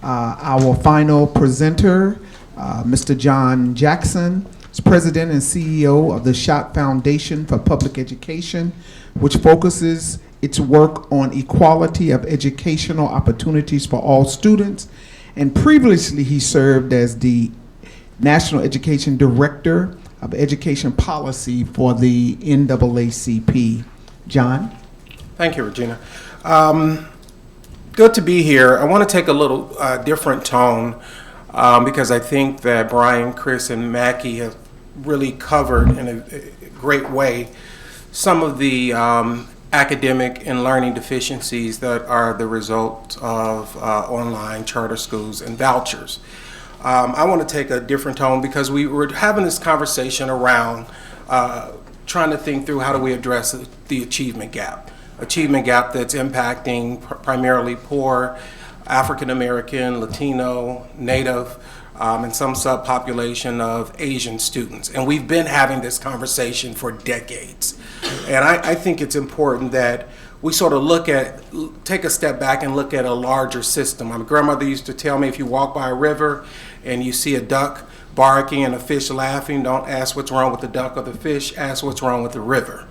Our final presenter, Mr. John Jackson, is President and CEO of the Schott Foundation for Public Education, which focuses its work on equality of educational opportunities for all students. And previously, he served as the National Education Director of Education Policy for the NAACP. John? Thank you, Regina. Good to be here. I want to take a little different tone because I think that Brian, Chris, and Mackie have really covered in a great way some of the academic and learning deficiencies that are the result of online charter schools and vouchers. I want to take a different tone because we were having this conversation around trying to think through how do we address the achievement gap that's impacting primarily poor African American, Latino, Native, and some subpopulation of Asian students. And we've been having this conversation for decades. And I think it's important that we sort of take a step back and look at a larger system. My grandmother used to tell me, if you walk by a river and you see a duck barking and a fish laughing, don't ask what's wrong with the duck or the fish, ask what's wrong with the river.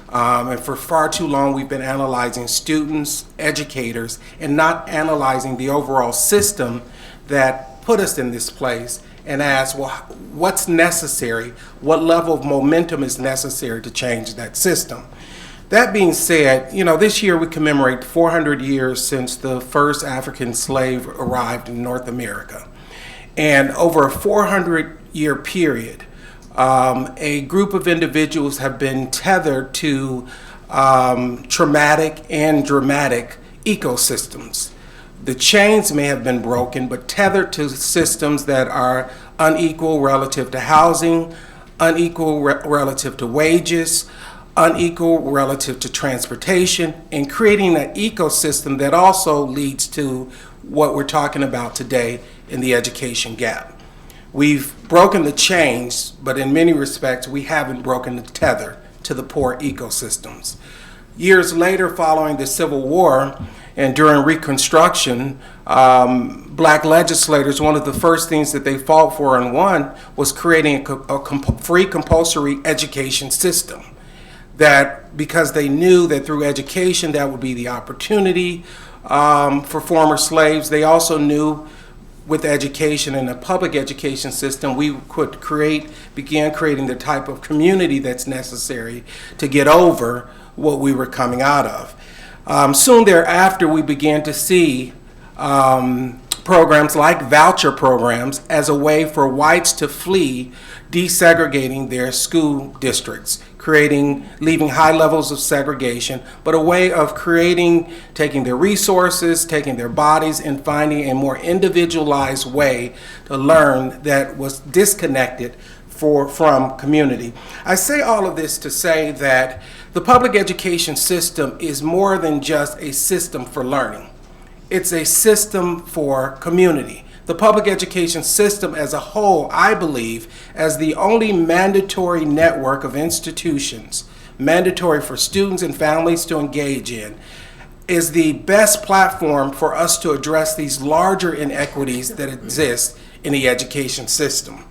And for far too long, we've been analyzing students, educators, and not analyzing the overall system that put us in this place and ask, well, what's necessary? What level of momentum is necessary to change that system? That being said, this year we commemorate 400 years since the first African slave arrived in North America. And over a 400-year period, a group of individuals have been tethered to traumatic and dramatic ecosystems. The chains may have been broken, but tethered to systems that are unequal relative to housing, unequal relative to wages, unequal relative to transportation, and creating an ecosystem that also leads to what we're talking about today in the education gap. We've broken the chains, but in many respects, we haven't broken the tether to the poor ecosystems. Years later, following the Civil War and during Reconstruction, black legislators, one of the first things that they fought for and won was creating a free compulsory education system. That because they knew that through education that would be the opportunity for former slaves, they also knew with education and a public education system, we could begin creating the type of community that's necessary to get over what we were coming out of. Soon thereafter, we began to see programs like voucher programs as a way for whites to flee desegregating their school districts, leaving high levels of segregation, but a way of taking their resources, taking their bodies, and finding a more individualized way to learn that was disconnected from community. I say all of this to say that the public education system is more than just a system for learning. It's a system for community. The public education system as a whole, I believe, as the only mandatory network of institutions, mandatory for students and families to engage in, is the best platform for us to address these larger inequities that exist in the education system.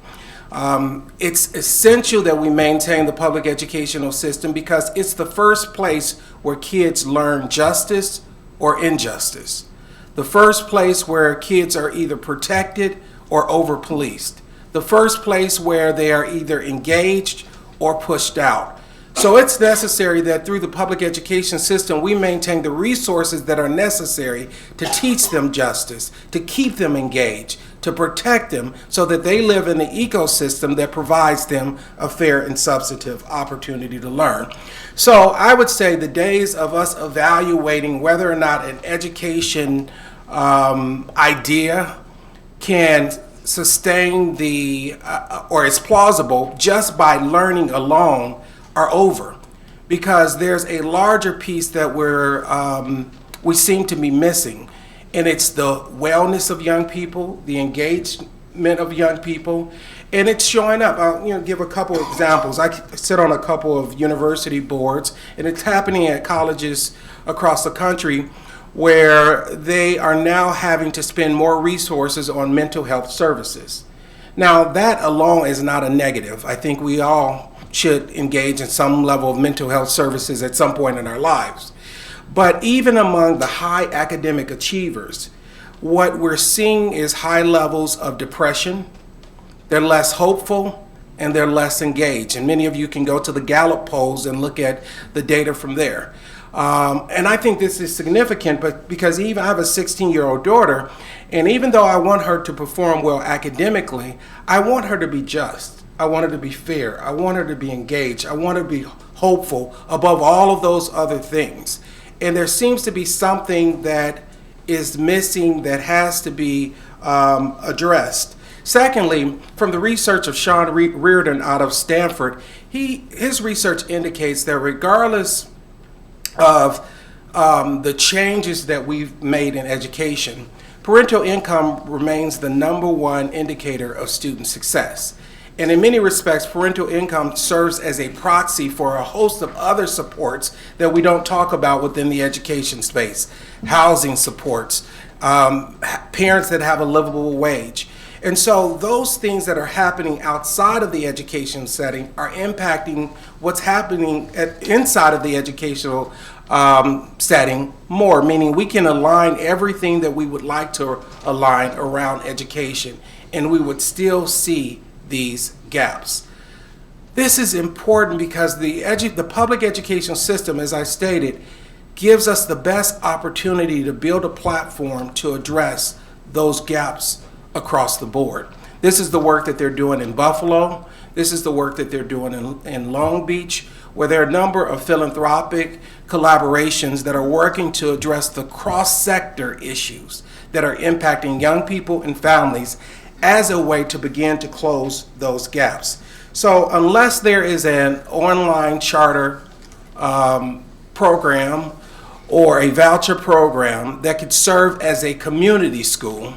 It's essential that we maintain the public educational system because it's the first place where kids learn justice or injustice. The first place where kids are either protected or over-policed. The first place where they are either engaged or pushed out. So it's necessary that through the public education system, we maintain the resources that are necessary to teach them justice, to keep them engaged, to protect them so that they live in the ecosystem that provides them a fair and substantive opportunity to learn. So I would say the days of us evaluating whether or not an education idea can sustain or is plausible just by learning alone are over, because there's a larger piece that we seem to be missing, and it's the wellness of young people, the engagement of young people, and it's showing up. I'll give a couple of examples. I sit on a couple of university boards, and it's happening at colleges across the country where they are now having to spend more resources on mental health services. Now, that alone is not a negative. I think we all should engage in some level of mental health services at some point in our lives. But even among the high academic achievers, what we're seeing is high levels of depression. They're less hopeful and they're less engaged. And many of you can go to the Gallup polls and look at the data from there. And I think this is significant, but because even I have a 16-year-old daughter, and even though I want her to perform well academically, I want her to be just. I want her to be fair. I want her to be engaged. I want her to be hopeful above all of those other things. And there seems to be something that is missing that has to be addressed. Secondly, from the research of Sean Reardon out of Stanford, his research indicates that regardless of the changes that we've made in education, parental income remains the #1 indicator of student success. And in many respects, parental income serves as a proxy for a host of other supports that we don't talk about within the education space. Housing supports, parents that have a livable wage. And so those things that are happening outside of the education setting are impacting what's happening inside of the educational setting more, meaning we can align everything that we would like to align around education, and we would still see these gaps. This is important because the public education system, as I stated, gives us the best opportunity to build a platform to address those gaps across the board. This is the work that they're doing in Buffalo. This is the work that they're doing in Long Beach, where there are a number of philanthropic collaborations that are working to address the cross-sector issues that are impacting young people and families as a way to begin to close those gaps. So unless there is an online charter program or a voucher program that could serve as a community school,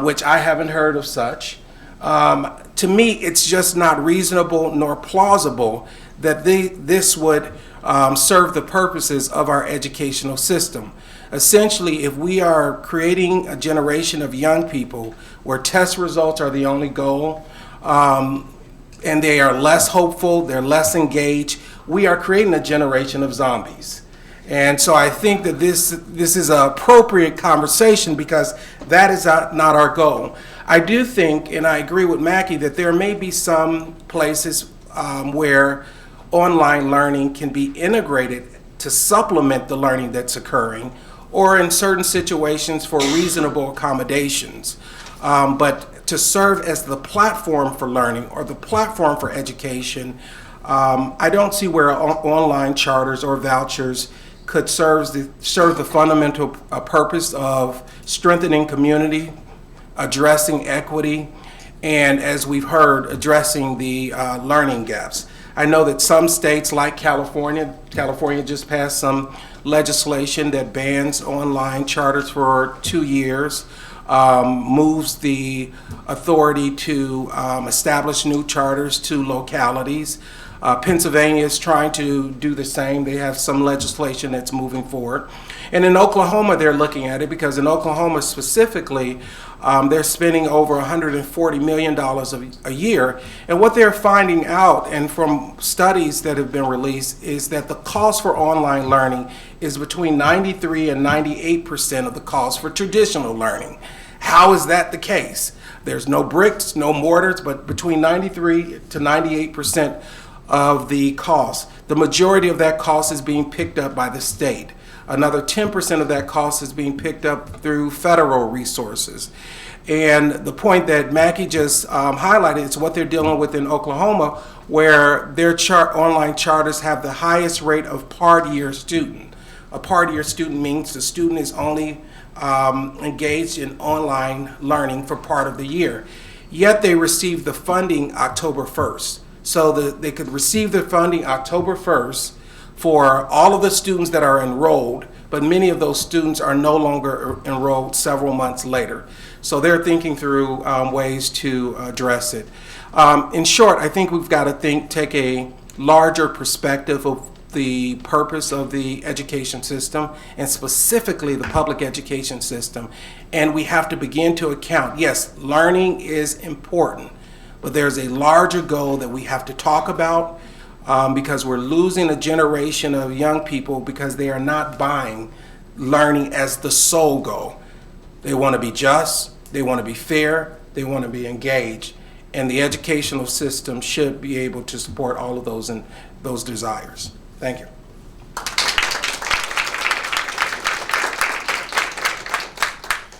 which I haven't heard of such, to me it's just not reasonable nor plausible that this would serve the purposes of our educational system. Essentially, if we are creating a generation of young people where test results are the only goal, and they are less hopeful, they're less engaged, we are creating a generation of zombies. And so I think that this is an appropriate conversation because that is not our goal. I do think, and I agree with Mackie, that there may be some places where online learning can be integrated to supplement the learning that's occurring, or in certain situations for reasonable accommodations. But to serve as the platform for learning or the platform for education, I don't see where online charters or vouchers could serve the fundamental purpose of strengthening community, addressing equity, and as we've heard, addressing the learning gaps. I know that some states like California just passed some legislation that bans online charters for 2 years, moves the authority to establish new charters to localities. Pennsylvania is trying to do the same. They have some legislation that's moving forward. And in Oklahoma, they're looking at it because in Oklahoma specifically, they're spending over $140 million a year. And what they're finding out, and from studies that have been released, is that the cost for online learning is between 93 and 98% of the cost for traditional learning. How is that the case? There's no bricks, no mortars, but between 93 to 98% of the cost. The majority of that cost is being picked up by the state. Another 10% of that cost is being picked up through federal resources. And the point that Mackie just highlighted is what they're dealing with in Oklahoma, where their online charters have the highest rate of part-year student. A part-year student means the student is only engaged in online learning for part of the year. Yet they receive the funding October 1st. So they could receive the funding October 1st for all of the students that are enrolled, but many of those students are no longer enrolled several months later. So they're thinking through ways to address it. In short, I think we've got to take a larger perspective of the purpose of the education system, and specifically the public education system. And we have to begin to account, yes, learning is important, but there's a larger goal that we have to talk about, because we're losing a generation of young people because they are not buying learning as the sole goal. They want to be just, they want to be fair, they want to be engaged, and the educational system should be able to support all of those and those desires. Thank you.